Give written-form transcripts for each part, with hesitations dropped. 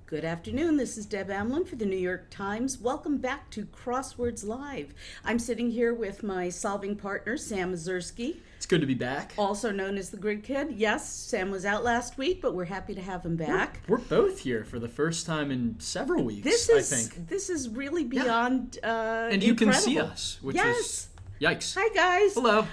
Good afternoon, this is Deb Amlen for the New York Times. Welcome back to Crosswords Live. I'm sitting here with my solving partner, Sam Ezersky. It's good to be back. Also known as the Grid Kid. Yes, Sam was out last week, but we're happy to have him back. We're both here for the first time in several weeks, I think. This is really beyond And you incredible. can see us, which is... Yikes. Hi, guys. Hello.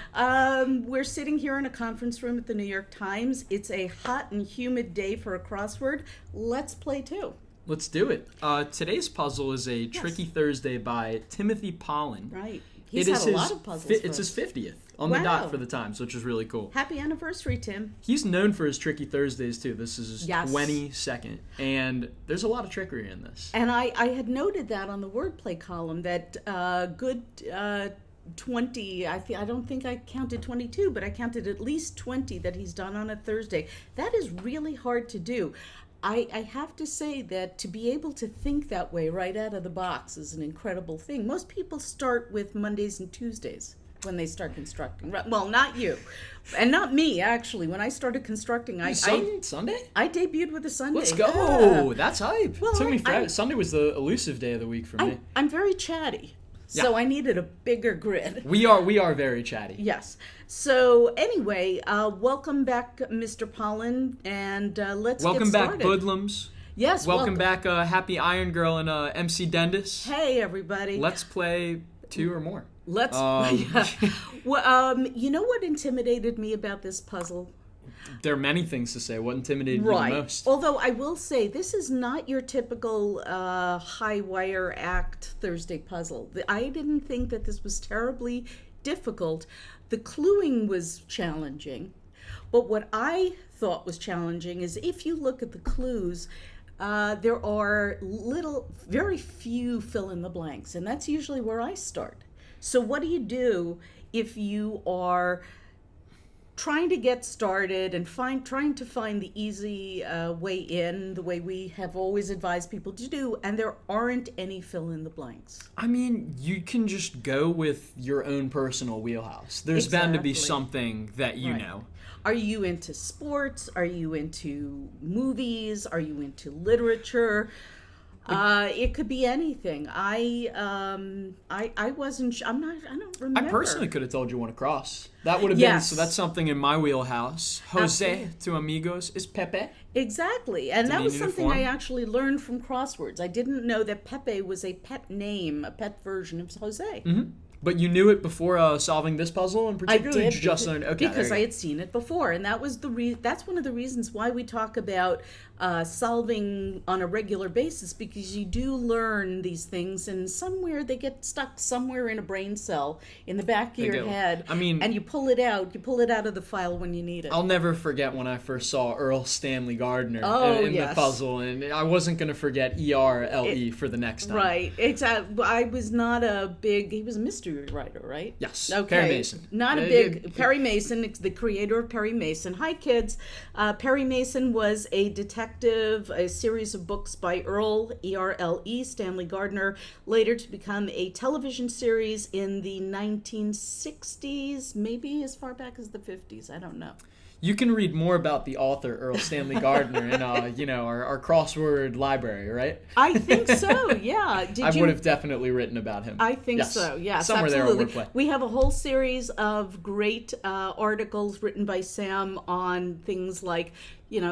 We're sitting here in a conference room at the New York Times. It's a hot and humid day for a crossword. Let's play two. Let's do it. Today's puzzle is a Tricky Thursday by Timothy Pollen. Right. He's had a lot of puzzles for It's us. his 50th on the dot for the Times, which is really cool. Happy anniversary, Tim. He's known for his Tricky Thursdays, too. This is his Yes. 22nd, and there's a lot of trickery in this. And I had noted that on the wordplay column that good 20, I don't think I counted 22, but I counted at least 20 that he's done on a Thursday. That is really hard to do. I have to say that to be able to think that way right out of the box is an incredible thing. Most people start with Mondays and Tuesdays when they start constructing. Well, not you. And not me, actually. When I started constructing, Sunday? I debuted with a Sunday. Let's go. That's hype. Well, Took me forever. Sunday was the elusive day of the week for me. I'm very chatty. So I needed a bigger grid. We are very chatty. Yes. So anyway, welcome back, Mr. Pollen, and let's welcome get started. Back, Budlums. Yes, welcome back, Happy Iron Girl and MC Dendis. Hey, everybody. Let's play two or more. Let's. Well, you know what intimidated me about this puzzle? There are many things to say. What intimidated you the most? Although I will say, this is not your typical high wire act Thursday puzzle. I didn't think that this was terribly difficult. The cluing was challenging. But what I thought was challenging is if you look at the clues, there are very few fill in the blanks. And that's usually where I start. So what do you do if you are trying to get started and trying to find the easy way in, the way we have always advised people to do, and there aren't any fill-in-the-blanks? I mean, you can just go with your own personal wheelhouse. There's bound to be something that you know. Are you into sports? Are you into movies? Are you into literature? It could be anything. I wasn't. I don't remember. I personally could have told you one across. That would have been. So that's something in my wheelhouse. Jose to amigos is Pepe. Exactly, and that was something I actually learned from Crosswords. I didn't know that Pepe was a pet name, a pet version of Jose. Mm-hmm. But you knew it before solving this puzzle in particular? I did. You just learned, because I had seen it before. And that was that's one of the reasons why we talk about solving on a regular basis, because you do learn these things and somewhere they get stuck somewhere in a brain cell in the back of your head. I mean, and you pull it out of the file when you need it. I'll never forget when I first saw Earl Stanley Gardner in the puzzle, and I wasn't going to forget ERLE for the next time. Right, exactly. I was not he was a mystery writer, right? Yes. Okay. Perry Mason. Not Perry Mason, the creator of Perry Mason. Hi, kids. Perry Mason was a detective, a series of books by Earl, E-R-L-E, Stanley Gardner, later to become a television series in the 1960s, maybe as far back as the 50s. I don't know. You can read more about the author, Earl Stanley Gardner, in our crossword library, right? I think so, yeah. I would have definitely written about him. I think so, yes, somewhere absolutely. There on Wordplay. We have a whole series of great articles written by Sam on things like, 8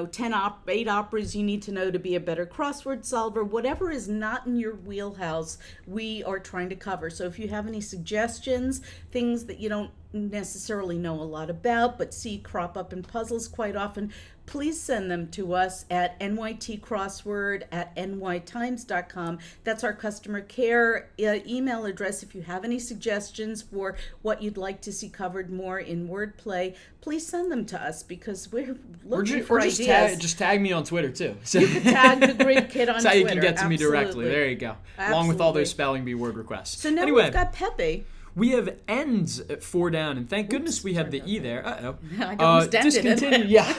operas you need to know to be a better crossword solver. Whatever is not in your wheelhouse, we are trying to cover. So if you have any suggestions, things that you don't necessarily know a lot about but see crop up in puzzles quite often, please send them to us at nytcrossword@nytimes.com. That's our customer care email address. If you have any suggestions for what you'd like to see covered more in wordplay, please send them to us, because we're looking for ideas. Just tag me on Twitter, too. You can tag the Grid Kid on Twitter. That's how you can get to me directly. There you go. Along with all those spelling bee word requests. So now we've got Pepe. We have ends at 4 down, and thank goodness we have the E there. I almost discontinue. Yeah.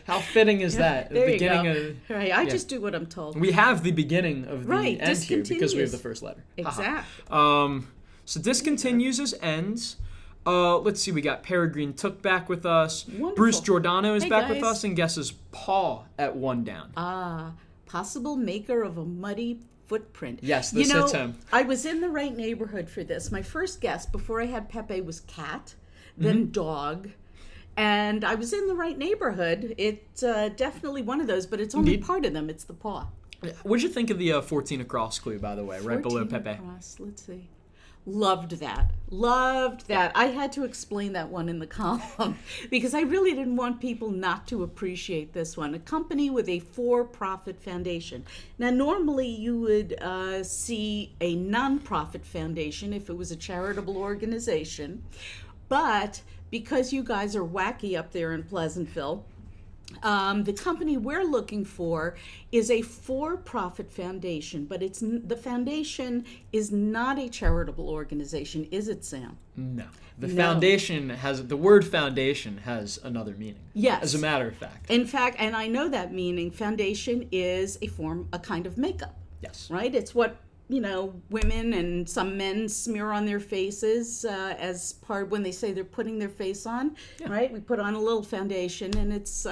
How fitting is that? There the beginning you go. Right. I just do what I'm told. We have the beginning of the end here because we have the first letter. Exactly. So discontinues as ends. Let's see, we got Peregrine Took back with us. Wonderful. Bruce Giordano is back with guys. us and guesses paw at 1 down. possible maker of a muddy footprint. Yes, this hits him. I was in the right neighborhood for this. My first guess before I had Pepe was cat, then dog. And I was in the right neighborhood. It's definitely one of those, but it's only part of them. It's the paw. What'd you think of the 14 across clue, by the way, right below Pepe? Across, let's see. Loved that. I had to explain that one in the column because I really didn't want people not to appreciate this one. A company with a for-profit foundation. Now, normally you would see a non-profit foundation if it was a charitable organization, but because you guys are wacky up there in Pleasantville, the company we're looking for is a for-profit foundation, but the foundation is not a charitable organization, is it, Sam? No. The word foundation has another meaning. Yes. As a matter of fact. In fact, and I know that meaning, foundation is a kind of makeup. Yes. Right? It's what women and some men smear on their faces as part when they say they're putting their face on, right? We put on a little foundation, and it's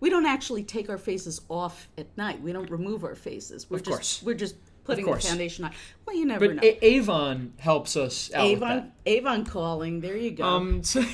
we don't actually take our faces off at night. We don't remove our faces. We're just putting the foundation on. Well, you never know. But Avon helps us out with that. Avon calling. There you go. So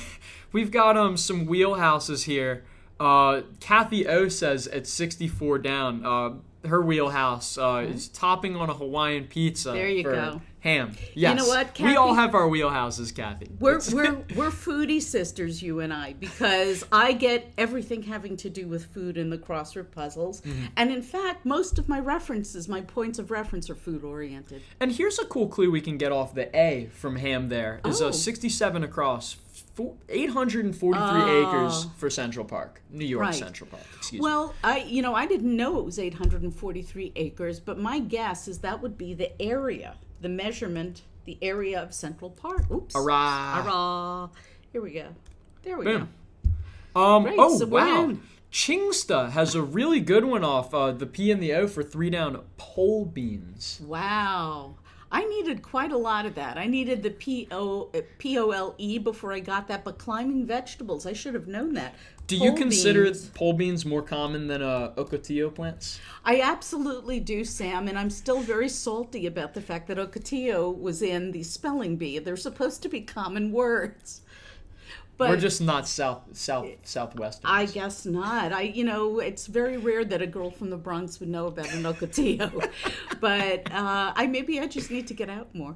we've got some wheelhouses here. Kathy O says at 64 down. Her wheelhouse is topping on a Hawaiian pizza. There you go. Ham. Yes. You know what, Kathy? We all have our wheelhouses, Kathy. We're foodie sisters, you and I, because I get everything having to do with food in the crossword puzzles. Mm-hmm. And in fact, most of my points of reference are food oriented. And here's a cool clue we can get off the A from Ham there. Is 67 across. 843 acres for Central Park, New York Central Park. Excuse me. Well, I didn't know it was 843 acres, but my guess is that would be the area, the measurement, the area of Central Park. Oops. Arrah. Here we go. There we Boom. go. Great, wow. Chingsta has a really good one off the P and the O for 3 down pole beans. Wow. I needed quite a lot of that. I needed the P-O-L-E before I got that, but climbing vegetables, I should have known that. Do you consider pole beans more common than ocotillo plants? I absolutely do, Sam, and I'm still very salty about the fact that ocotillo was in the spelling bee. They're supposed to be common words. But we're just not southwestern. I guess not. It's very rare that a girl from the Bronx would know about an ocotillo. But maybe I just need to get out more.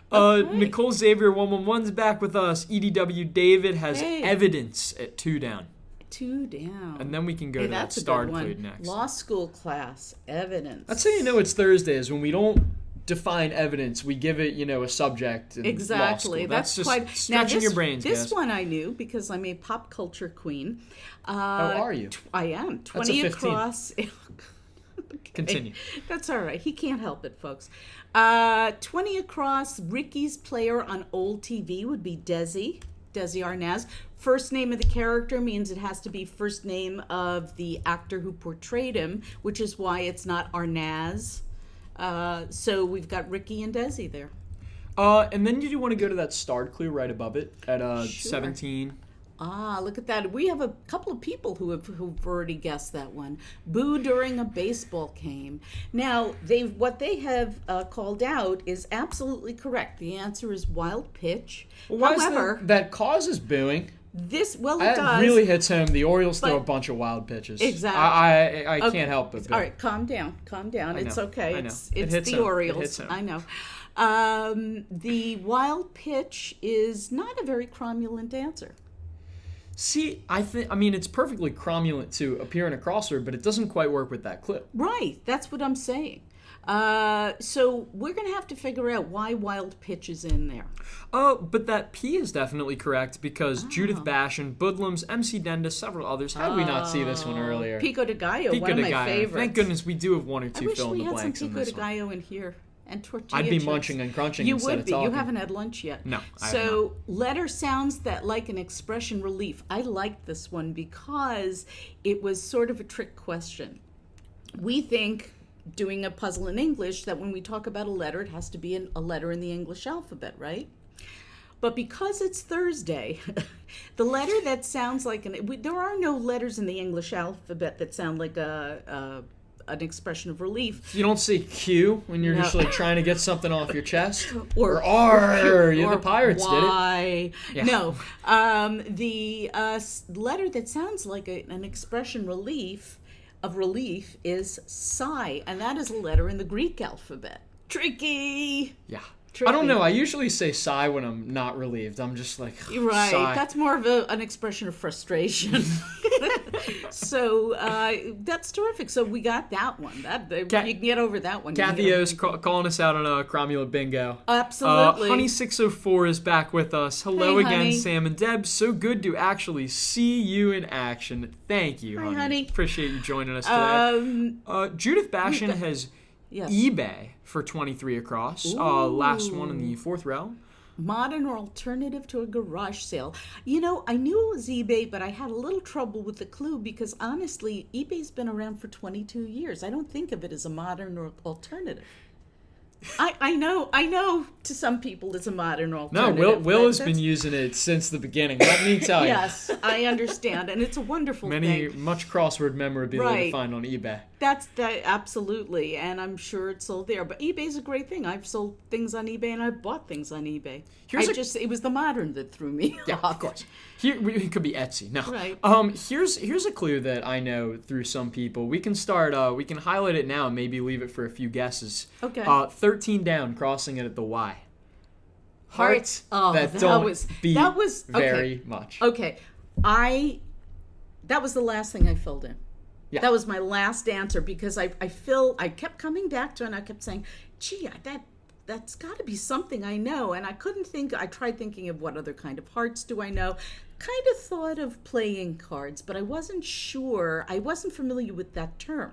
Okay. Nicole Xavier 111's back with us. EDW David has evidence at 2 down. 2 down. And then we can go to that star clue next. Law school class, evidence. That's how you know it's Thursday, is when we don't define evidence, we give it, a subject. Exactly. That's just quite stretching your brains, This guys. one I knew because I'm a pop culture queen. How are you? I am. 20 across. Continue. That's all right. He can't help it, folks. 20 across. Ricky's player on old TV would be Desi Arnaz. First name of the character means it has to be first name of the actor who portrayed him, which is why it's not Arnaz. So we've got Ricky and Desi there. And then did you want to go to that starred clue right above it at 17? Look at that. We have a couple of people who've already guessed that one. Boo during a baseball game. Now, what they have called out is absolutely correct. The answer is wild pitch. Well, however, that causes booing. It does. It really hits home. The Orioles throw a bunch of wild pitches. Exactly. I can't help it. All right, calm down. It's okay. I know. It's the Orioles. It hits home. I know. The wild pitch is not a very cromulent answer. See, it's perfectly cromulent to appear in a crossword, but it doesn't quite work with that clue. Right. That's what I'm saying. So we're going to have to figure out why wild pitch is in there. But that P is definitely correct because Judith Bashan, Budlums, MC Denda, several others. How did we not see this one earlier? Pico de Gallo, one of my favorites. Thank goodness we do have one or two fill in the blanks in this one. I wish we had some Pico de Gallo in here. And tortilla I'd be chips. munching and crunching you instead would be. of talking. You haven't had lunch yet. No, I have So not. letter sounds that like an expression relief. I liked this one because it was sort of a trick question. We think, doing a puzzle in English, that when we talk about a letter, it has to be a letter in the English alphabet, right? But because it's Thursday, the letter that sounds like there are no letters in the English alphabet that sound like a an expression of relief. You don't say Q when you're No. just like trying to get something off your chest, Or R. or The pirates did it. Y. Yeah. No, the letter that sounds like an expression of relief is psi, and that is a letter in the Greek alphabet. Tricky. Yeah. Tricky. I don't know. I usually say sigh when I'm not relieved. I'm just like, You're right. sigh. That's more of an expression of frustration. So that's terrific. So we got that one. You can get over that one. Kathy O's calling us out on a Cromula bingo. Absolutely. Honey604 is back with us. Hello Hey, again, honey. Sam and Deb. So good to actually see you in action. Thank you, Hi, honey. Appreciate you joining us today. Judith Bashan has Yes. eBay for 23 across. Last one in the fourth row. Modern or alternative to a garage sale. You know, I knew it was eBay, but I had a little trouble with the clue because honestly, eBay's been around for 22 years. I don't think of it as a modern or alternative. I know to some people it's a modern No, alternative. Will but has been using it since the beginning. Let me tell you. Yes, I understand, and it's a wonderful thing. Much crossword memorabilia to Right. find on eBay. That's absolutely, and I'm sure it's sold there. But eBay's a great thing. I've sold things on eBay, and I've bought things on eBay. It was the modern that threw me Yeah, off. of course. Here it could be Etsy. No. Right. Here's a clue that I know through some people. We can start. We can highlight it now and maybe leave it for a few guesses. Okay. 13 down, crossing it at the Y. Hearts that don't was- beat that was- okay. very much. Okay, that was the last thing I filled in. Yeah. That was my last answer because I kept coming back to it and I kept saying, gee, that's got to be something I know. And I couldn't think, I tried thinking of what other kind of hearts do I know. Kind of thought of playing cards, but I wasn't sure. I wasn't familiar with that term.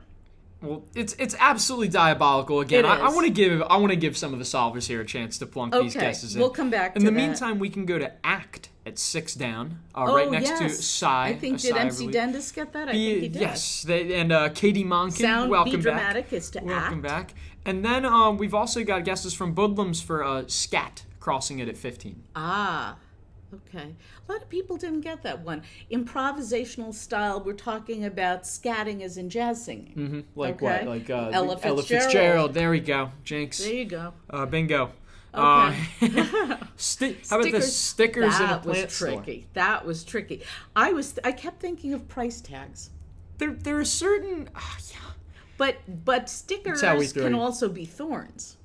Well, it's absolutely diabolical. Again, It I is. want to give some of the solvers here a chance to plunk these Okay, guesses in. we'll come back In to the that. meantime, we can go to ACT at 6 down, right next to Sigh. I think, did MC Dendis get that? I think he did. Yes, Katie Monken, Sound welcome Be Dramatic back. is to Welcome act. back. And then we've also got guesses from Budlums for Scat, crossing it at 15. Ah, okay. A lot of people didn't get that one. Improvisational style, we're talking about scatting as in jazz singing. Mm-hmm. Like Okay. what? Like Ella Ella Fitzgerald. Fitzgerald. There we go. Jinx. There you go. Bingo. Okay. How about the stickers in a That was plant store? tricky. That was tricky. I kept thinking of price tags. There are certain... But stickers how we throw can you. also be thorns.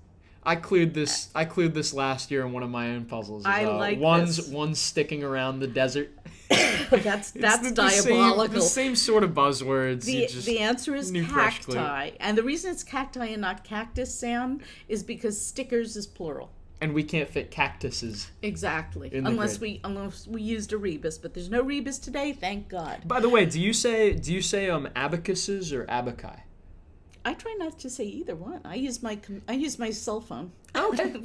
I clued this last year in one of my own puzzles. I like one's this. One's sticking around the desert. That's diabolical. The same sort of buzzwords. The answer is new fresh clue. cacti. And the reason it's cacti and not cactus, Sam, is because stickers is plural. And we can't fit cactuses. Exactly. In the Unless grid. we used a rebus, but there's no rebus today, thank God. By the way, do you say abacuses or abaci? I try not to say either one. I use my cell phone. Okay.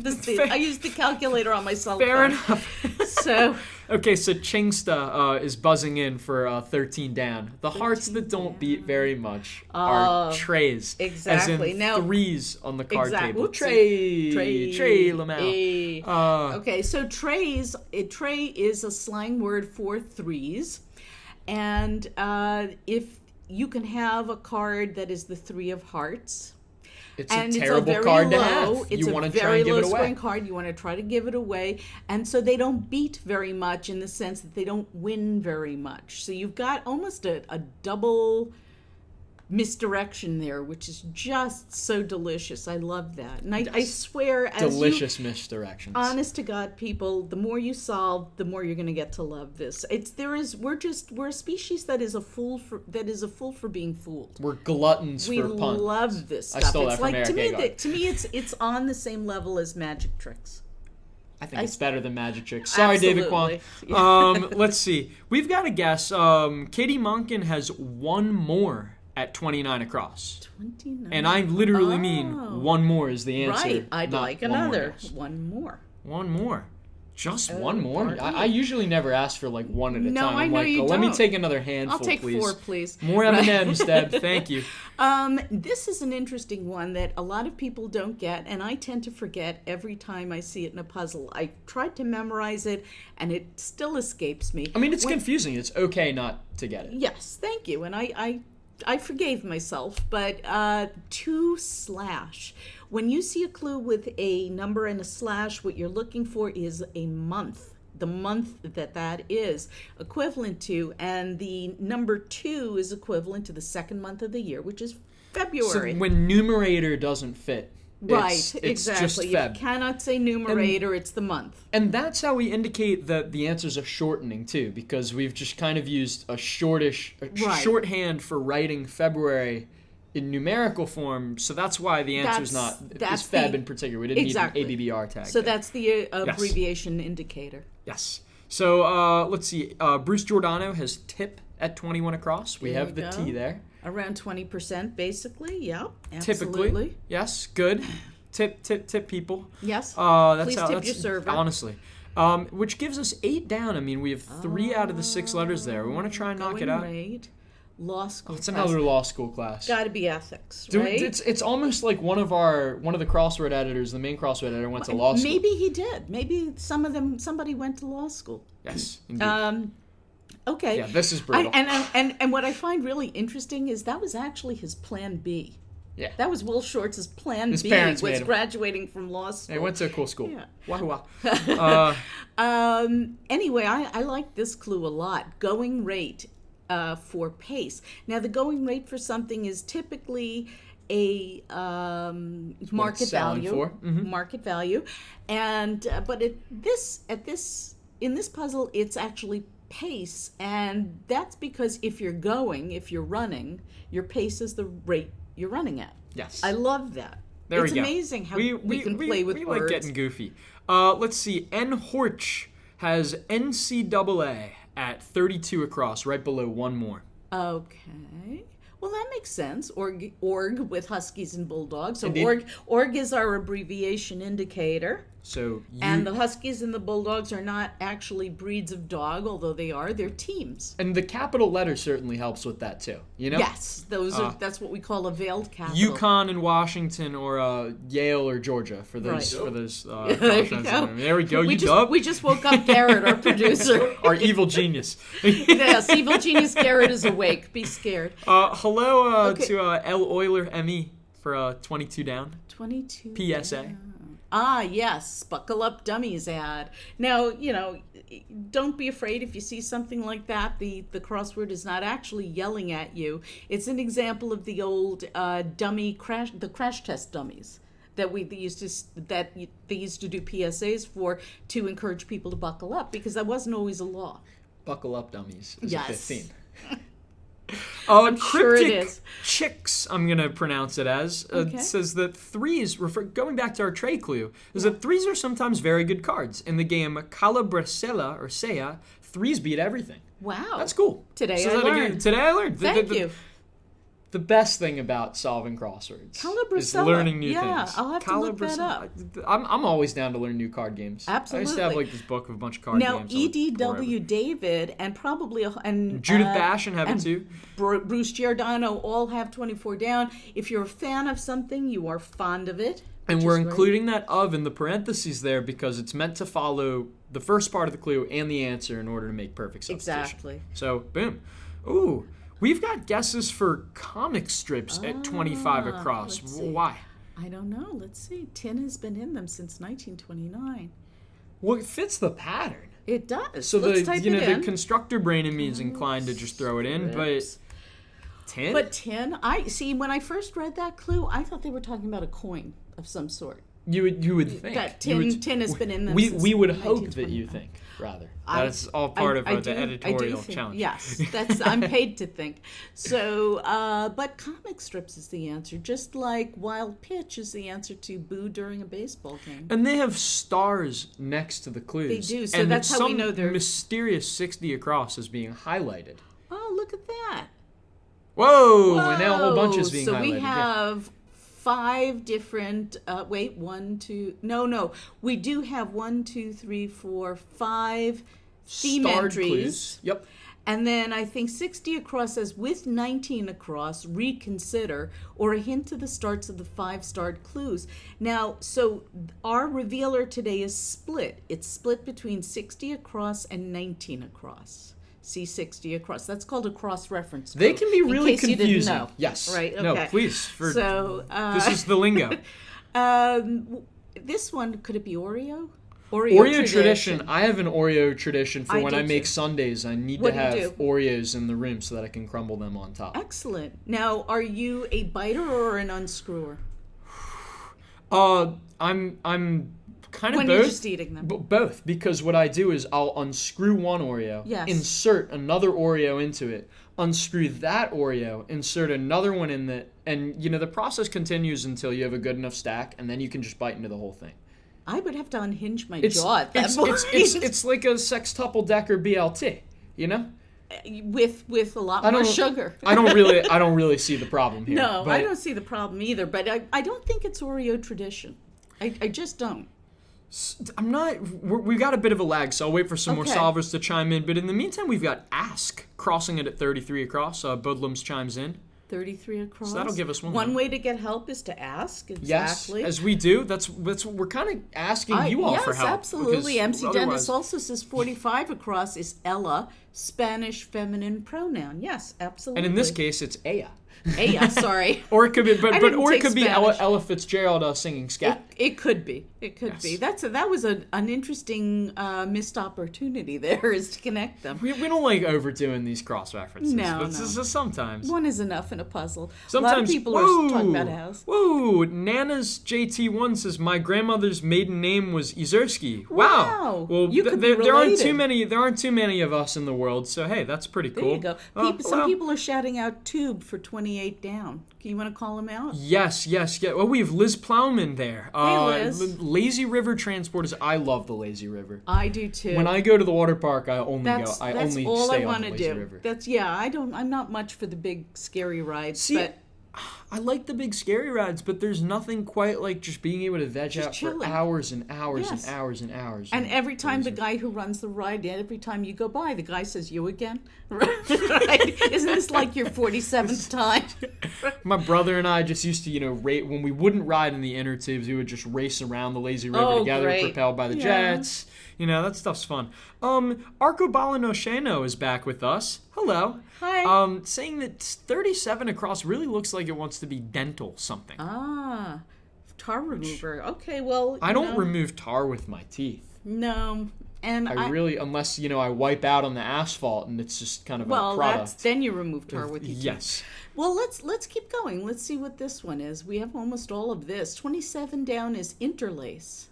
I use the calculator on my cell Fair phone. enough. So Okay, so Chingsta is buzzing in for 13 down. The hearts that don't beat very much are trays. exactly. As in Now- threes on the card Exactly. table. Oopsie. Trey Lamau. Okay, so tray is a slang word for threes, and if you can have a card that is the three of hearts. It's And a terrible very card to low, have. It's You a want to try very and give low it away. scoring card. You want to try to give it away, and so they don't beat very much in the sense that they don't win very much. So you've got almost a double misdirection there, which is just so delicious. I love that, and I swear, as Delicious misdirections. honest to God, people, the more you solve, the more you're going to get to love this. We're a species that is a fool for being fooled. We're gluttons We for puns. love this I stuff. stole that It's from like Eric to me, Agard. to me, it's on the same level as magic tricks. I think it's better than magic tricks. Sorry, David Kwan. Absolutely. Let's see. We've got a guess. Katie Monken has one more at 29 across. 29. And I literally mean one more is the answer. Right. I'd not like one more another. guess. One more. One more. Just one more? pardon. I usually never ask for like one at a No, time. I I'm know like, you let me don't. take another handful, I'll take please. 4, please. More M&Ms, Deb. Thank you. This is an interesting one that a lot of people don't get, and I tend to forget every time I see it in a puzzle. I tried to memorize it, and it still escapes me. I mean, it's confusing. It's okay not to get it. Yes, thank you. And I I forgave myself, but 2/. When you see a clue with a number and a slash, what you're looking for is a month. The month that is equivalent to, and the number 2 is equivalent to the second month of the year, which is February. So when numerator doesn't fit, Right, it's exactly. just Feb. You cannot say numerator, it's the month. And that's how we indicate that the answers are shortening too, because we've just kind of used a shorthand for writing February in numerical form. So that's why the answer is not is Feb in particular. We didn't need an ABBR tag. So there. that's the abbreviation indicator. Yes. So let's see. Bruce Giordano has tip at 21 across. We have the T there. Around 20%, basically. Yeah, Typically, absolutely. Yes, good. Tip people. Yes. That's Please tip your server. Honestly. Which gives us 8 down. I mean, we have 3 out of the 6 letters there. We want to try and knock it out. Rate, law school. It's another law school class. Got to be ethics, right? It's almost like one of the crossword editors, the main crossword editor, went to law school. Maybe he did. Maybe somebody went to law school. Yes, indeed. Okay. Yeah, this is brutal. And what I find really interesting is that was actually his plan B. Yeah. That was Will Shortz's plan His B, parents was made him. graduating from law school. They went to a cool school. Yeah. Wow. Anyway, I like this clue a lot. Going rate for pace. Now, the going rate for something is typically a market value. Mm-hmm. Market value. And but in this puzzle, it's actually pace, and that's because if you're running, your pace is the rate you're running at. Yes. I love that. There it's we go. amazing how we can play with we words. We like getting goofy. Let's see. N. Horch has NCAA at 32 across, right below one more. Okay. Well, that makes sense. Org with Huskies and Bulldogs. So Indeed. org is our abbreviation indicator. So And the Huskies and the Bulldogs are not actually breeds of dog, although they're teams. And the capital letter certainly helps with that too. You know? Yes, that's what we call a veiled capital. Yukon and Washington, or Yale or Georgia for those Right. for those. There you go. There we go. We just woke up Garrett, our producer. Our evil genius. Yes, evil genius Garrett is awake. Be scared. Hello Okay. to L. Euler ME for 22 down. 22. PSA. Yeah. Ah, yes, buckle up dummies ad. Now, don't be afraid if you see something like that. The crossword is not actually yelling at you. It's an example of the old the crash test dummies that they used to do PSAs for to encourage people to buckle up, because that wasn't always a law. Buckle up dummies is Yes. a 15. I'm sure it is. Chicks, I'm going to pronounce it as. Okay. It says that threes, going back to our tray clue, is that threes are sometimes very good cards. In the game Calabrasella or Seiya, threes beat everything. Wow. That's cool. Today I learned. Today I learned. Thank you. The best thing about solving crosswords is Calabrasella. learning new Yeah, things. I'll have to look that up. I'm always down to learn new card games. Absolutely. I used to have this book of a bunch of card Now, games. EDW David and probably Judith Bashan have it too. Bruce Giordano all have 24 down. If you're a fan of something, you are fond of it. And we're including that of in the parentheses there because it's meant to follow the first part of the clue and the answer in order to make perfect substitution. Exactly. So, boom. Ooh, we've got guesses for comic strips at 25 across. Let's see. Why? I don't know. Let's see. Tin has been in them since 1929. Well, it fits the pattern. It does. So Let's type it the in. constructor brain in me is inclined to just throw it in, but tin? But tin, I see. When I first read that clue, I thought they were talking about a coin of some sort. You would think That You tin has been in them we since we would hope that you 1929. think rather. That's all part of the editorial think, challenge. Yes, I'm paid to think. So, but comic strips is the answer, just like Wild Pitch is the answer to Boo during a baseball game. And they have stars next to the clues. They do, so and that's how we know they're... some mysterious 60 across is being highlighted. Oh, look at that. Whoa! And now a whole bunch is being highlighted. So we yeah. have 5 different, we do have 1, 2, 3, 4, 5 theme Starred entries. clues. Yep. And then I think 60 across says with 19 across, reconsider, or a hint to the starts of the 5 starred clues. Now, so our revealer today is split. It's split between 60 across and 19 across. C60 across. That's called a cross-reference code. They can be really in case confusing. You didn't know. Yes. Right. Okay. No, please. So this is the lingo. This one, could it be Oreo? Oreo tradition. I have an Oreo tradition for when I make too. sundaes. I need to have Oreos in the room so that I can crumble them on top. Excellent. Now, are you a biter or an unscrewer? I'm kind of when both. You're just eating them. Both, because what I do is I'll unscrew one Oreo, insert another Oreo into it, unscrew that Oreo, insert another one in it, and the process continues until you have a good enough stack, and then you can just bite into the whole thing. I would have to unhinge my jaw at that point. It's like a sextuple Decker BLT, with a lot more sugar. I don't really see the problem here. No, I don't see the problem either. But I don't think it's Oreo tradition. I just don't. I'm not. We've got a bit of a lag, so I'll wait for some more solvers to chime in. But in the meantime, we've got Ask crossing it at 33 across. Bodlums chimes in. 33 across. So that'll give us one. One way to get help is to ask. Exactly. Yes, as we do. That's what we're kind of asking you all for help. Yes, absolutely. MC Dennis also says 45 across is Ella, Spanish feminine pronoun. Yes, absolutely. And in this case, it's Aya. Aya, sorry. Or it could be, or it could be Ella Fitzgerald singing scat. It could be. It could be. That was an interesting missed opportunity there, is to connect them. We don't like overdoing these cross references. No, but sometimes one is enough in a puzzle. Sometimes a lot of people are talking about house. Whoa! Nana's JT1 says my grandmother's maiden name was Ezersky. Wow. Well, you could there aren't too many. There aren't too many of us in the world. So hey, that's pretty cool. There you go. Some people are shouting out Tube for 28 down. You want to call them out? Yes. Well, we have Liz Plowman there. Hey, Liz. Lazy River Transporters. I love the Lazy River. I do too. When I go to the water park, I only that's only all stay I on the Lazy River. I'm not much for the big scary rides. But I like the big scary rides, but there's nothing quite like just being able to veg out chilling. for hours and hours and hours and hours. And every time the guy who runs the ride, every time you go by, the guy says, "You again?" Right? Isn't this like your 47th time? My brother and I just used to, when we wouldn't ride in the inner tubes, we would just race around the Lazy River together, propelled by the jets. That stuff's fun. Arco Balanosheno is back with us. Hello. Hi. Saying that 37 across really looks like it wants to be dental something. Ah, tar remover. Okay, well, I don't remove tar with my teeth. No. And I really, unless, I wipe out on the asphalt and it's just kind of a product. Then you remove tar with your teeth. Yes. Well, let's keep going. Let's see what this one is. We have almost all of this. 27 down is interlace.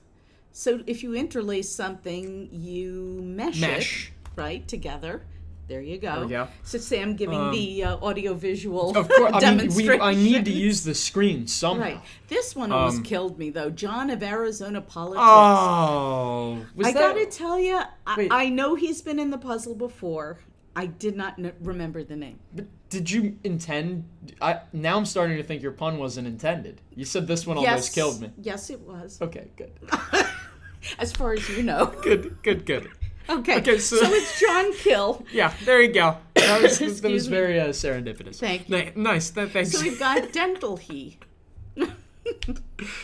So if you interlace something, you mesh it, right, together. There you go. There we go. So Sam giving the audio-visual of course, demonstration. I need to use the screen somehow. Right. This one almost killed me, though. John of Arizona Politics. Oh. I got to tell you, I know he's been in the puzzle before. I did not remember the name. But did you intend? Now I'm starting to think your pun wasn't intended. You said this one almost killed me. Yes, it was. Okay, good. As far as you know. Good. Okay, so it's John Kill. Yeah, there you go. That was very serendipitous. Thank you. Nice. Thanks. So we've got dental he.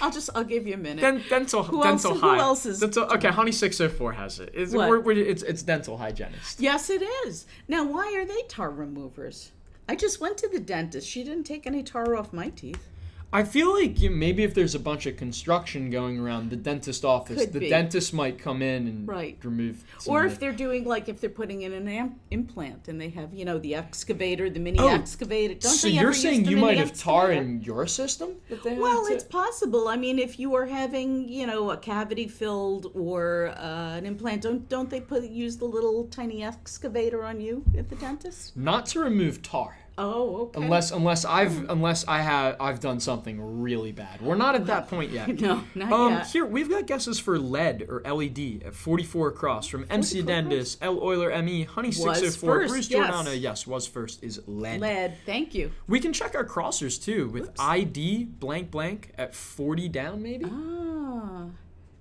I'll give you a minute. Dental Who high. Who else is? Okay, Honey 604 has it. It's dental hygienist. Yes, it is. Now, why are they tar removers? I just went to the dentist. She didn't take any tar off my teeth. I feel like maybe if there's a bunch of construction going around the dentist office, dentist might come in and remove. Or if they're doing, if they're putting in an implant and they have, the excavator, the mini excavator. So you're saying you might have tar in your system? Well, it's possible. I mean, if you are having, a cavity filled or an implant, don't they use the little tiny excavator on you at the dentist? Not to remove tar. Oh, okay. Unless I've done something really bad. We're not at that point yet. No, not yet. Here we've got guesses for LED or LED at 44 across from MC Dendis, L Euler ME, Honey 604, Bruce Giordano. Yes, was first is LED. LED, thank you. We can check our crossers too with ID blank blank at 40 down maybe. Ah.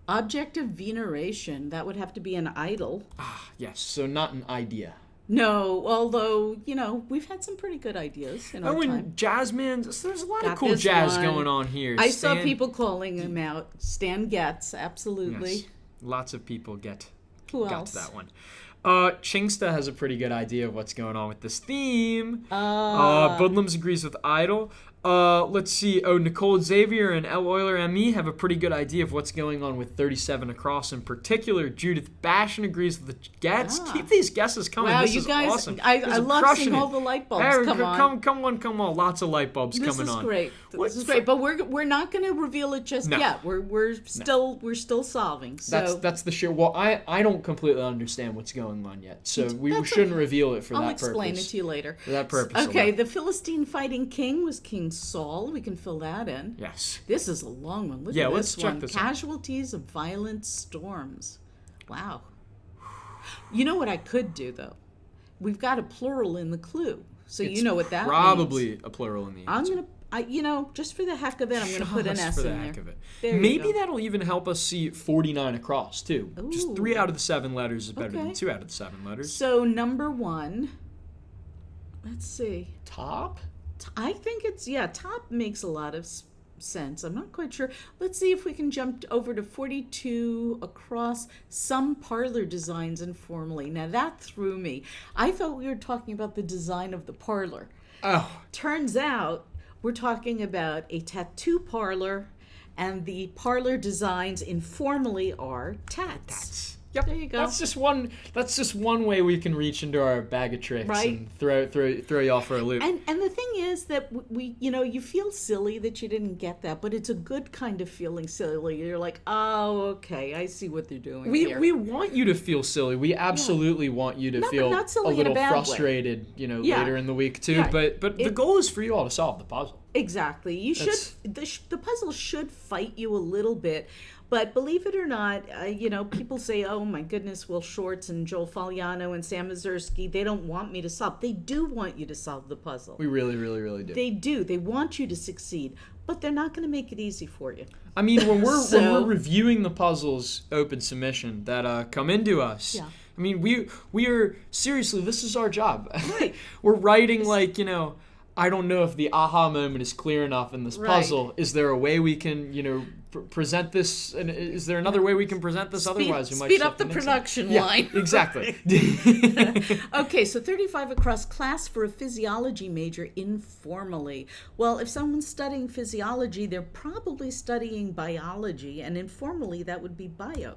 Object of veneration. That would have to be an idol. Ah, yes. So not an idea. No, although, we've had some pretty good ideas in our time. Jazzman, there's a lot of cool jazz going on here. I saw people calling him out. Stan Getz, absolutely. Yes. Lots of people got Who else? to that one. Chingsta has a pretty good idea of what's going on with this theme. Budlams agrees with Idle. Let's see. Nicole Xavier and L. Euler ME have a pretty good idea of what's going on with 37 across in particular. Judith Bashan agrees with the guess. Keep these guesses coming. Wow, this you is guys, awesome. I love seeing all the light bulbs come on. Lots of light bulbs coming on. This is great. But we're not going to reveal it just yet. We're still solving. So that's the shit. Well, I don't completely understand what's going on yet, so we shouldn't reveal it for that purpose. I'll explain it to you later. For that purpose. Okay, the Philistine fighting king was King Saul. We can fill that in. This This is a long one. Look at this one. Casualties of violent storms. Wow. You know what I could do, though? We've got a plural in the clue. So you know what that means. Probably a plural in the answer. I'm going to, just for the heck of it, I'm going to put an S in there. Just for the heck of it. Maybe that'll even help us see 49 across, too. Ooh. Just 3 out of the 7 letters is better than 2 out of the 7 letters. So number 1, let's see. Top? I think top makes a lot of sense. I'm not quite sure. Let's see if we can jump over to 42 across, some parlor designs informally. Now that threw me. I thought we were talking about the design of the parlor. Oh. Turns out we're talking about a tattoo parlor, and the parlor designs informally are tats. Yep. There you go. That's just one way we can reach into our bag of tricks and throw you off for a loop. And the thing is that we you feel silly that you didn't get that, but it's a good kind of feeling silly. You're like, oh, okay, I see what they're doing here. We want you to feel silly. We absolutely want you to feel not silly a little in a bad frustrated, way. Later in the week too. Yeah. But the goal is for you all to solve the puzzle. Exactly. You should. The puzzle should fight you a little bit. But believe it or not, people say, oh my goodness, Will Shortz and Joel Fagliano and Sam Ezersky, they don't want me to solve. They do want you to solve the puzzle. We really, really, really do. They do. They want you to succeed, but they're not going to make it easy for you. I mean, when we're reviewing the puzzles open submission that come into us, I mean, we are, seriously, this is our job. Right. We're writing I don't know if the aha moment is clear enough in this puzzle. Is there a way we can, present this? And is there another way we can present this? Otherwise, we might speed up the production line. Yeah, exactly. Okay, so 35 across, class for a physiology major informally. Well, if someone's studying physiology, they're probably studying biology, and informally that would be bio.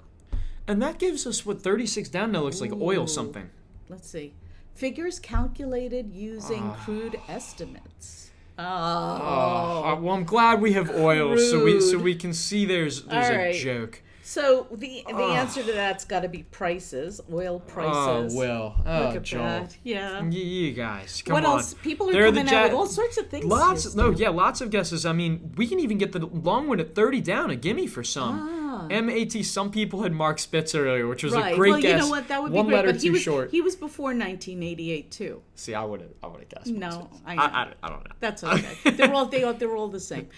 And that gives us what 36 down now looks like oil something. Let's see. Figures calculated using crude estimates. Well, I'm glad we have oil, so we can see there's a joke. So the answer to that's got to be prices, oil prices. Look at Joel. That. Yeah. You guys, come on. What else? People are coming out with all sorts of things. Lots of guesses. I mean, we can even get the long one at 30 down. A gimme for some. MAT. Some people had Mark Spitz earlier, which was a great guess. You know what? That would be one great. letter But too short. He was before 1988 too. See, I would have guessed. No, I don't know. That's okay. They're all the same.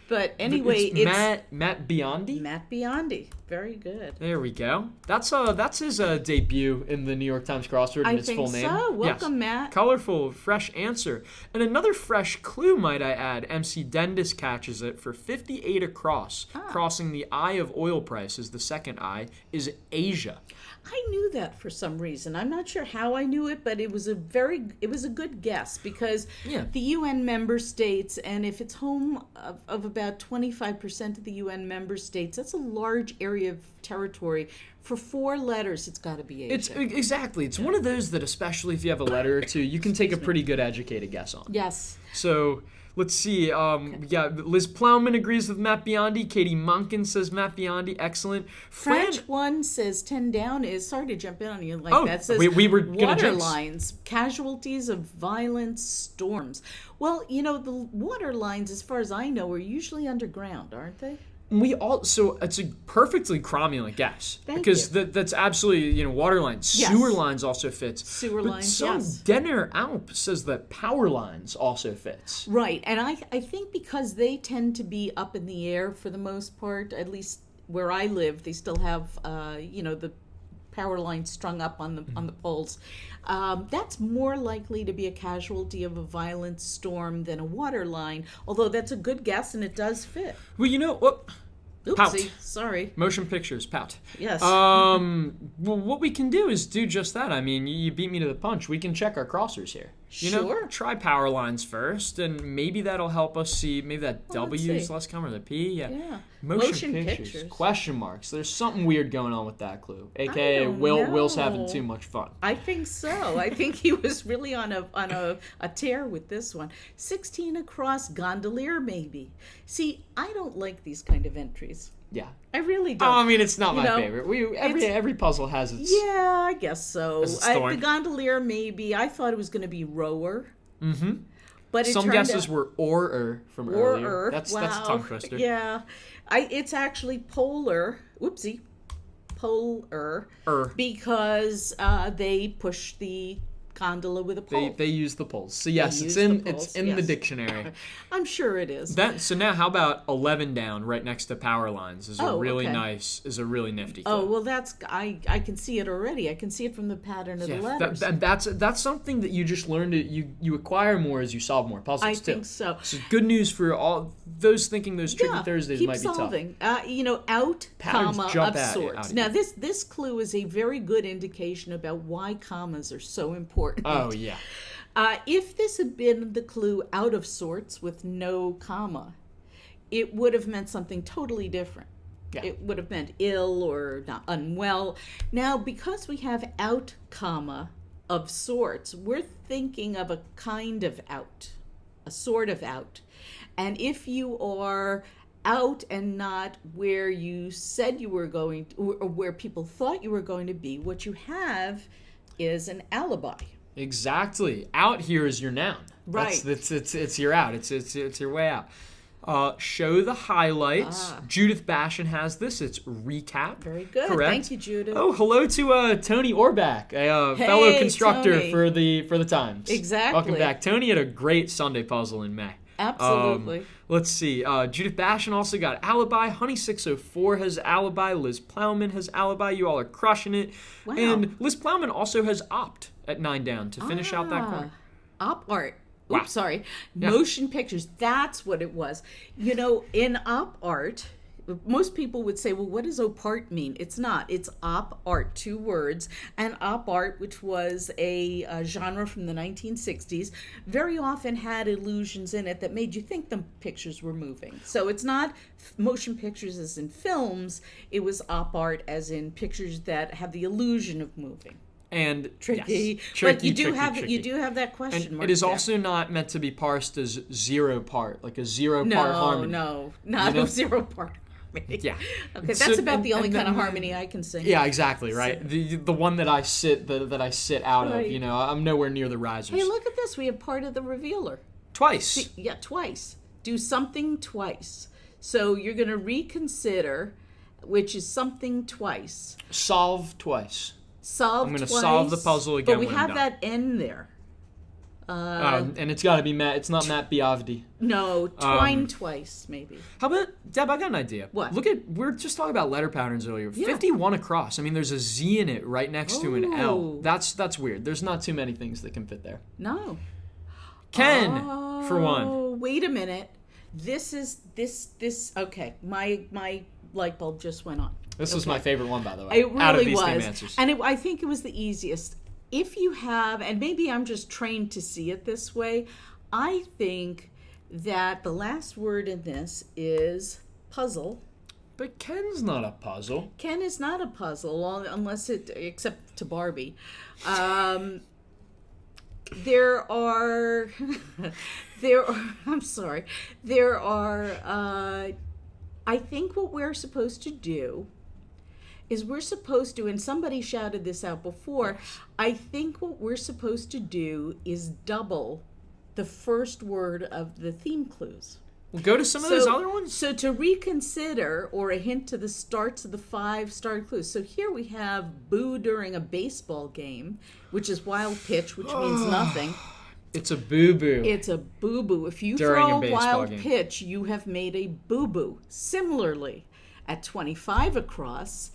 But anyway, it's Matt Biondi. Matt Biondi, very good. There we go. That's his debut in the New York Times Crossword in its full name. I think so. Welcome, Matt. Colorful, fresh answer, and another fresh clue, might I add. MC Dendis catches it for 58 across, crossing the eye of oil prices. The second eye is Asia. I knew that for some reason. I'm not sure how I knew it, but it was a good guess because the UN member states, and if it's home of about 25% of the UN member states, that's a large area of territory. For 4 letters, it's got to be Asia. It's one of those that, especially if you have a letter or two, you can take a pretty good educated guess on. Yes. So let's see. Liz Plowman agrees with Matt Biondi. Katie Monken says Matt Biondi. Excellent. French one says 10 down is, sorry to jump in on you like that, says we were water lines, casualties of violent storms. Well, the water lines, as far as I know, are usually underground, aren't they? So it's a perfectly cromulent guess. Thank you. That's absolutely, water lines. Yes. Sewer lines also fits. Sewer lines, yes. Denner Alp says that power lines also fits. Right, and I think because they tend to be up in the air for the most part, at least where I live, they still have, the power lines strung up on the poles. That's more likely to be a casualty of a violent storm than a water line, although that's a good guess and it does fit. Well, Oopsie, Pout. sorry. Motion pictures, pout. Yes. Well, what we can do is do just that. I mean, you beat me to the punch. We can check our crossers here. Sure. Try power lines first, and maybe that'll help us see. Maybe that W is less common, or the P. Yeah. Motion pictures. Question marks. There's something weird going on with that clue. AKA, Will's having too much fun. I think so. I think he was really on a tear with this one. 16 across, gondolier maybe. See, I don't like these kind of entries. Yeah. I really don't. I mean, it's not my favorite. Every puzzle has its... Yeah, I guess so. The gondolier, maybe. I thought it was going to be rower. Mm-hmm. But some guesses were or from earlier. That's a tongue twister. Yeah. It's actually polar. Whoopsie. Polar. Because they push the gondola with a pole. They use the poles. So yes, it's in the dictionary. I'm sure it is. So now how about 11 down right next to power lines is a really nifty clue. Oh, well I can see it already. I can see it from the pattern of the letters. That's something that you just learn to you acquire more as you solve more puzzles I too. think so. So good news for all those thinking those tricky Thursdays keep might solving. be tough. Out, Patterns comma, jump of at sorts. you. Now this clue is a very good indication about why commas are so important. Oh yeah. If this had been the clue out of sorts with no comma, it would have meant something totally different. Yeah. It would have meant ill or not unwell. Now, because we have out, comma, of sorts, we're thinking of a kind of out, a sort of out. And if you are out and not where you said you were going, or where people thought you were going to be, what you have is an alibi. Exactly. Out here is your noun. Right. It's your out. It's your way out. Show the highlights. Judith Bashan has this. It's recap. Very good. Correct. Thank you, Judith. Oh, hello to Tony Orbach, a fellow constructor Tony. for the Times. Exactly. Welcome back. Tony had a great Sunday puzzle in May. Absolutely. Let's see. Judith Bashan also got alibi. Honey 604 has alibi. Liz Plowman has alibi. You all are crushing it. Wow. And Liz Plowman also has opt at 9 down to finish out that corner. Op art. Wow. Oops, sorry. Yeah. Motion pictures. That's what it was. In op art, most people would say, well, what does opart mean? It's not. It's op art, 2 words. And op art, which was a genre from the 1960s, very often had illusions in it that made you think the pictures were moving. So it's not motion pictures as in films. It was op art as in pictures that have the illusion of moving. And Tricky. Yes, But you do tricky. have that question And mark. it is there. also not meant to be parsed as 0 part, like a 0 part harmony. No, not a 0 part harmony. Yeah. Okay, that's about the only kind of harmony I can sing. Yeah, exactly, right? The one that I sit out Right. of, I'm nowhere near the risers. Hey, look at this. We have part of the revealer. Twice. Yeah, twice. Do something twice. So you're going to reconsider, which is something twice. Solve twice. Solve I'm going to twice, solve the puzzle again. But we when have I'm done. that N there. And it's got to be Matt. It's not Matt Biavdi. No, twine twice, maybe. How about, Deb, I got an idea. What? We're just talking about letter patterns earlier. Yeah. 51 across. I mean, there's a Z in it right next to an L. Oh. That's weird. There's not too many things that can fit there. No. Ken, for one. Oh, wait a minute. This. Okay, my light bulb just went on. This was my favorite one, by the way. It really out of these was. theme answers. And I think it was the easiest. If you have, and maybe I'm just trained to see it this way, I think that the last word in this is puzzle. But Ken's not a puzzle. Ken is not a puzzle, except to Barbie. There are, I'm sorry. There are, I think what we're supposed to do is and somebody shouted this out before, I think what we're supposed to do is double the first word of the theme clues. We'll go to some of those other ones. So to reconsider, or a hint to the starts of the 5 start clues. So here we have boo during a baseball game, which is wild pitch, which means nothing. It's a boo-boo. It's a boo-boo. If you During throw a a baseball wild game. pitch, you have made a boo-boo. Similarly, at 25 across,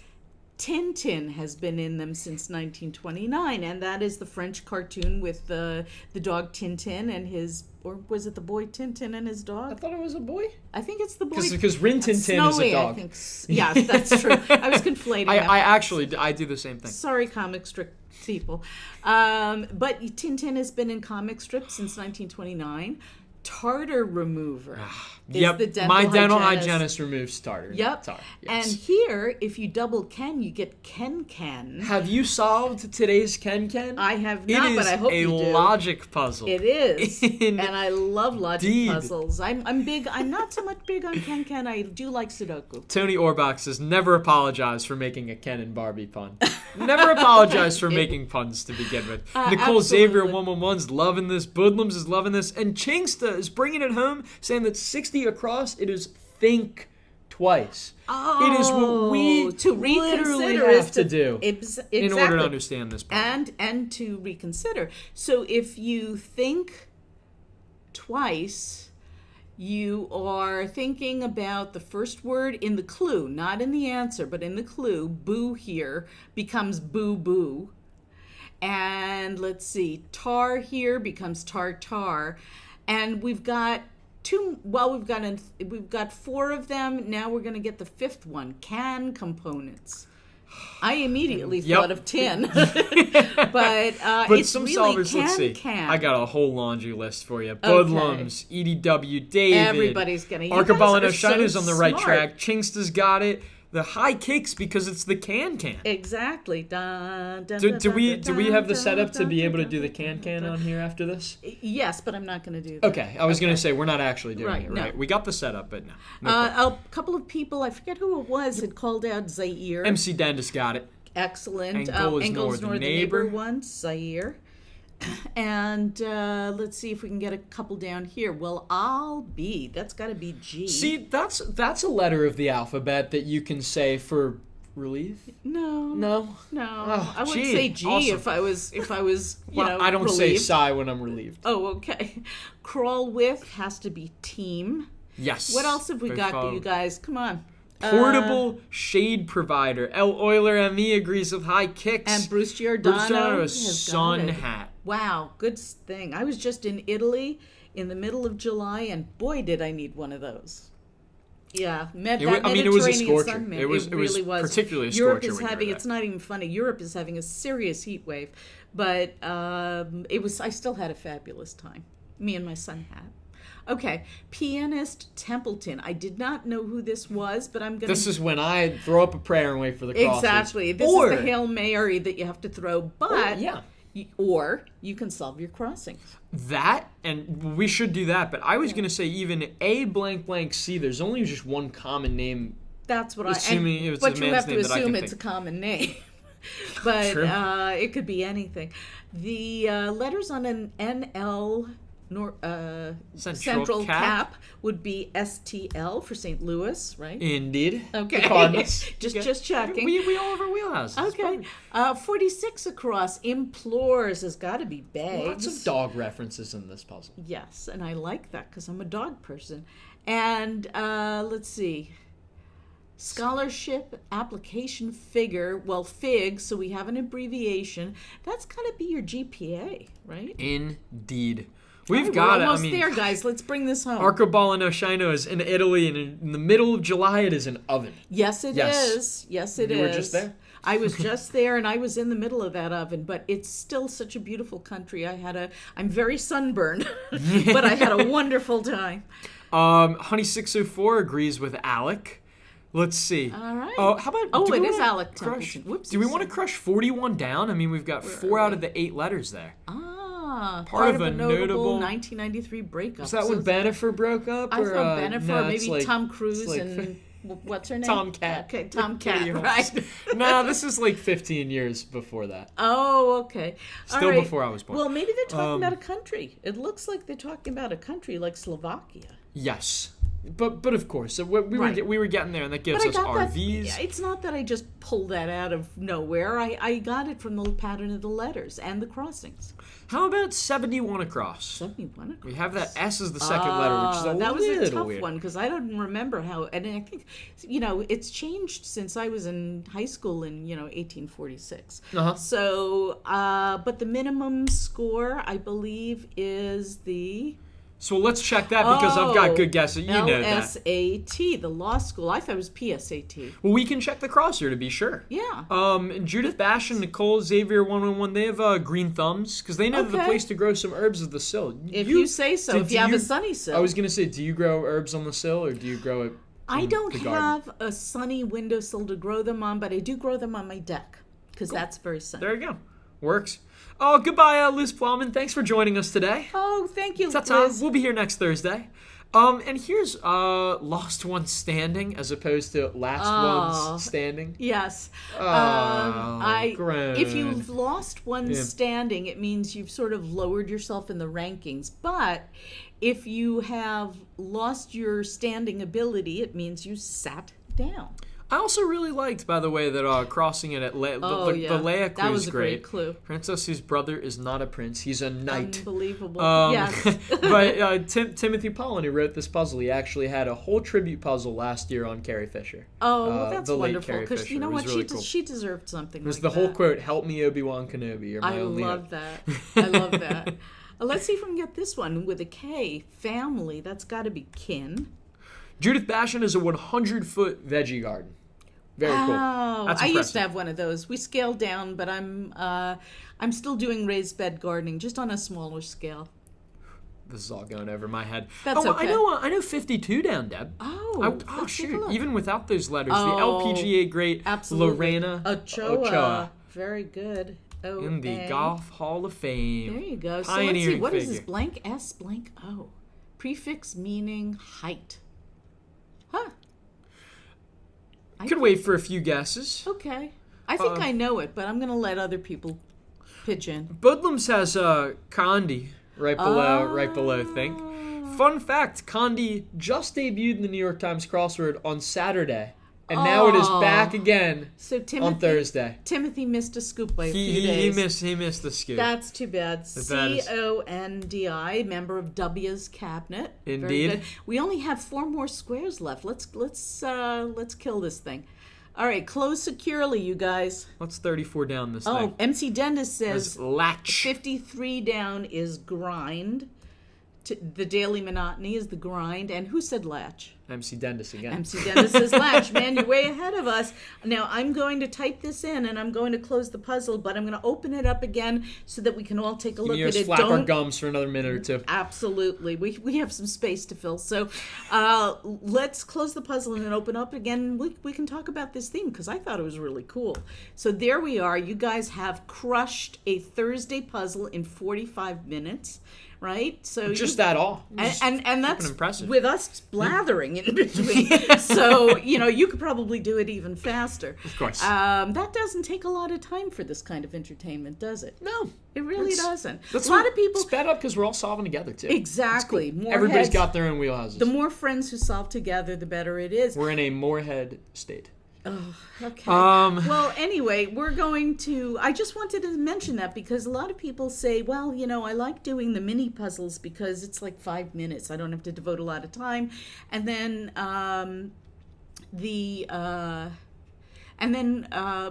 Tintin has been in them since 1929, and that is the French cartoon with the dog Tintin and his, or was it the boy Tintin and his dog? I thought it was a boy. I think it's the boy. Because Rin Tin Tin is a dog. I think. Yeah, that's true. I was conflating. I do the same thing. Sorry, comic strip people. But Tintin has been in comic strips since 1929. Tartar remover. Yep, my dental hygienist removes tartar. Yep. Yes. And here, if you double Ken, you get Ken. Have you solved today's Ken? I have not, but I hope you do. It is a logic puzzle. It is. And I love logic Indeed. puzzles. I'm big. I'm not so much big on Ken. I do like Sudoku. Tony Orbach says, never apologize for making a Ken and Barbie pun. Never apologize for making puns to begin with. Nicole absolutely. Xavier 111's loving this. Budlums is loving this. And Chingsta is bringing it home, saying that 60 across, it is think twice. Oh, it is what we to literally reconsider have to do exactly. in order to understand this part. And to reconsider. So if you think twice, you are thinking about the first word in the clue, not in the answer, but in the clue. Boo here becomes boo boo. And let's see, tar here becomes tar. And we've got we've got 4 of them. Now we're going to get the 5th one, can components. I immediately thought of tin. but it's some really solvers, let's see. can. I got a whole laundry list for you. Budlums, EDW, David. Everybody's going to. Arkabalino Shina's on the right smart. track. Chingsta's got it. The high kicks because it's the can. Exactly. Do we have the setup to be able to do the can on here after this? Yes, but I'm not going to do that. Okay, I was going to say we're not actually doing it, right? No. We got the setup, but no. A couple of people, I forget who it was, had called out Zaire. MC Dendis got it. Excellent. Engels Northern Neighbor. One, Zaire. And let's see if we can get a couple down here. Well, that's got to be G. See, that's a letter of the alphabet that you can say for relief. No. Oh, I wouldn't say G awesome. if I was I don't relieved. say sigh when I'm relieved. Oh, okay. Crawl with has to be team. Yes. What else have we got for you guys? Come on. Portable shade provider. El Euler ME agrees with high kicks. And Bruce Giordano has sun hat. Wow, good thing. I was just in Italy in the middle of July, and boy, did I need one of those. Yeah, it was a scorcher. Sun, it really was particularly a Europe scorcher. Is having. It's not even funny. Europe is having a serious heat wave, but it was. I still had a fabulous time. Me and my sun hat. Okay, pianist Templeton. I did not know who this was, but I'm going to... This is when I throw up a prayer and wait for the crosswords. Exactly. This is the Hail Mary that you have to throw, but... Or you can solve your crossings. That, and we should do that, but I was going to say even A blank blank C, there's only just one common name. That's what assuming it was but the you man's have to name that I assume can it's think. a common name. But True. It could be anything. The letters on an NL... Central cap would be STL for St. Louis, right? Indeed. Okay. The Cardinals. just checking. We all over wheelhouse. Okay. 46 across. Implores has got to be bags. Lots of dog references in this puzzle. Yes, and I like that because I'm a dog person. And let's see. Scholarship application figure. Well, FIG, so we have an abbreviation. That's got to be your GPA, right? Indeed. We're almost there, guys. Let's bring this home. Arcobaleno Shino is in Italy, and in the middle of July, it is an oven. Yes, it is. Yes, it is. You were just there? I was just there, and I was in the middle of that oven, but it's still such a beautiful country. I'm very sunburned, but I had a wonderful time. Honey 604 agrees with Alec. Let's see. All right. How about? It is Alec Templeton. Whoops. Do we want to crush 41 down? I mean, we've got 4 out of the 8 letters there. Part of a notable 1993 breakup. Was that when Bennifer broke up? I thought Bennifer, maybe Tom Cruise and what's her name? Tom Cat. Okay, Tom Cat, right? Nah, this is like 15 years before that. Oh, okay. Still before I was born. Well, maybe they're talking about a country. It looks like they're talking about a country like Slovakia. Yes. But of course, so we were getting there, and that gives us RVs. It's not that I just pulled that out of nowhere. I got it from the pattern of the letters and the crossings. How about 71 across? 71 across. We have that S as the second letter, which is that was a tough weird. one because I don't remember how. And I think, it's changed since I was in high school in 1846. So, but the minimum score, I believe, is the. So let's check that because I've got good guesses. You know that. LSAT, the law school. I thought it was PSAT. Well, we can check the Crossword to be sure. Yeah. Judith Bash and Nicole Xavier 111, they have green thumbs because they know that the place to grow some herbs is the sill. If you say so, if you have a sunny sill. I was going to say, do you grow herbs on the sill or do you grow it I don't have a sunny windowsill to grow them on, but I do grow them on my deck because that's very sunny. There you go. Works. Oh, goodbye, Liz Plowman. Thanks for joining us today. Oh, thank you, Liz. We'll be here next Thursday. And here's Lost Ones Standing as opposed to Last Ones Standing. Yes. Grand. If you've lost one standing, it means you've sort of lowered yourself in the rankings. But if you have lost your standing ability, it means you sat down. I also really liked, by the way, that crossing it at the Leia clue that was is a great. Great clue. Princess whose brother is not a prince; he's a knight. Unbelievable. Yes. But Timothy Pollen, who wrote this puzzle, he actually had a whole tribute puzzle last year on Carrie Fisher. Oh, well, that's the late wonderful. Because you know what, really cool. she deserved something. It was like the that. whole quote: "Help me, Obi-Wan Kenobi." You're my only love hope. that. I love that. Let's see if we can get this one with a K. Family. That's got to be kin. Judith Bashan is a 100-foot veggie garden. Very cool. That's I used to have one of those. We scaled down, but I'm still doing raised bed gardening, just on a smaller scale. This is all going over my head. That's okay. I know 52 down, Deb. Oh, shoot! Even without those letters, the LPGA great Lorena Ochoa. Very good. In the Golf Hall of Fame. There you go. So let's see. What is this? Blank S, blank O. Prefix meaning height. Huh. Could wait for a few guesses. Okay. I think I know it, but I'm going to let other people pitch in. Budlums has Condi right below Think. Fun fact, Condi just debuted in the New York Times Crossword on Saturday. And now it is back again on Thursday. Timothy missed a scoop by a few days. He missed the scoop. That's too bad. Condi, member of W's cabinet. Indeed. We only have 4 more squares left. Let's kill this thing. All right, close securely, you guys. What's 34 down this thing? Oh, MC Dentist says latch. 53 down is grind. The daily monotony is the grind. And who said latch? MC Dentist again. MC Dentist says latch. Man, you're way ahead of us. Now, I'm going to type this in, and I'm going to close the puzzle, but I'm going to open it up again so that we can all take a look at it. Flap our gums for another minute or two. Absolutely. We have some space to fill. So let's close the puzzle and then open up again. We can talk about this theme because I thought it was really cool. So there we are. You guys have crushed a Thursday puzzle in 45 minutes. Right? So just that all. And that's impressive. With us blathering in between. So, you could probably do it even faster. Of course. That doesn't take a lot of time for this kind of entertainment, does it? No. It really doesn't. A lot of people sped up because we're all solving together too. Exactly. Cool. More Everybody's heads. got their own wheelhouses. The more friends who solve together, the better it is. We're in a Moorhead state. Oh, okay. Well, anyway, I just wanted to mention that because a lot of people say, well, I like doing the mini puzzles because it's like 5 minutes. I don't have to devote a lot of time. And then,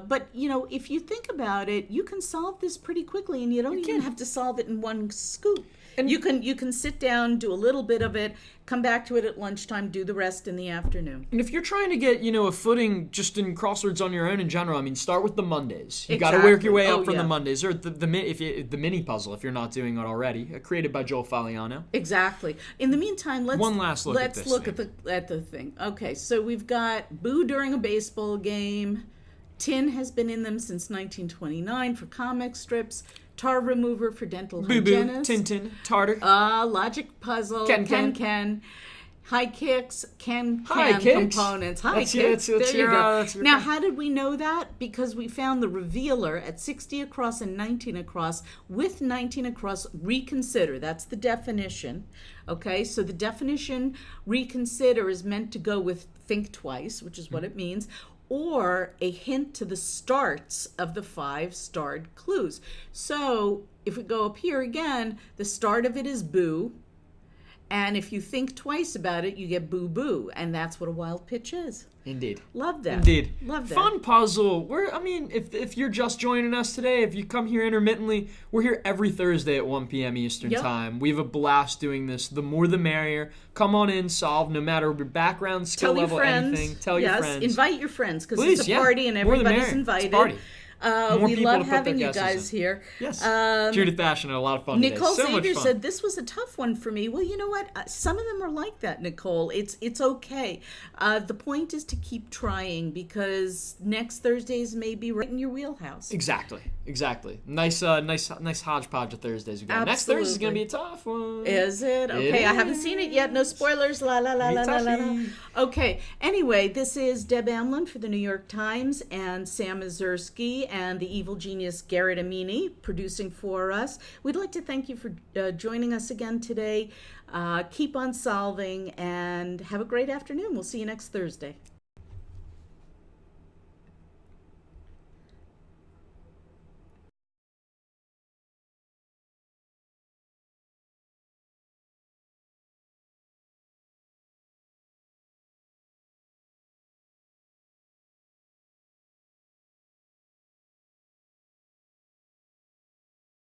but if you think about it, you can solve this pretty quickly and you don't even have to solve it in one scoop. And you can sit down, do a little bit of it, come back to it at lunchtime, do the rest in the afternoon. And if you're trying to get, a footing just in Crosswords on your own in general, start with the Mondays. You got to work your way up from the Mondays, or the mini puzzle if you're not doing it already, created by Joel Faliano. Exactly. In the meantime, let's look at the thing. Okay, so we've got Boo during a baseball game. Tin has been in them since 1929 for comic strips. Tar remover for dental hygienists. Tintin, Tartar. Logic puzzle. Ken. High kicks, can Kicks. components. High kicks. There you go. That's Now, how did we know that? Because we found the revealer at 60 across and 19 across. With 19 across, reconsider. That's the definition. Okay, so the definition reconsider is meant to go with think twice, which is what it means, or a hint to the starts of the 5 starred clues. So if we go up here again, the start of it is boo. And if you think twice about it, you get boo-boo. And that's what a wild pitch is. Indeed. Love that. Indeed. Love that. Fun puzzle. If you're just joining us today, if you come here intermittently, we're here every Thursday at 1 p.m. Eastern Time. We have a blast doing this. The more the merrier. Come on in, solve, no matter your background, skill level, anything. Tell your friends. Invite your friends, because it's a party and everybody's invited. It's a party. We love having you guys here. Yes. Judith Ashton had a lot of fun Nicole today. Sager said, this was a tough one for me. Well, you know what? Some of them are like that, Nicole. It's okay. The point is to keep trying, because next Thursdays may be right in your wheelhouse. Exactly. Nice hodgepodge of Thursdays we got. Next Thursday's going to be a tough one. Is it? Okay, I haven't seen it yet. No spoilers. La la la la la la. Okay, anyway, this is Deb Amlen for the New York Times, and Sam Ezersky and the evil genius Garrett Amini producing for us. We'd like to thank you for joining us again today. Keep on solving and have a great afternoon. We'll see you next Thursday.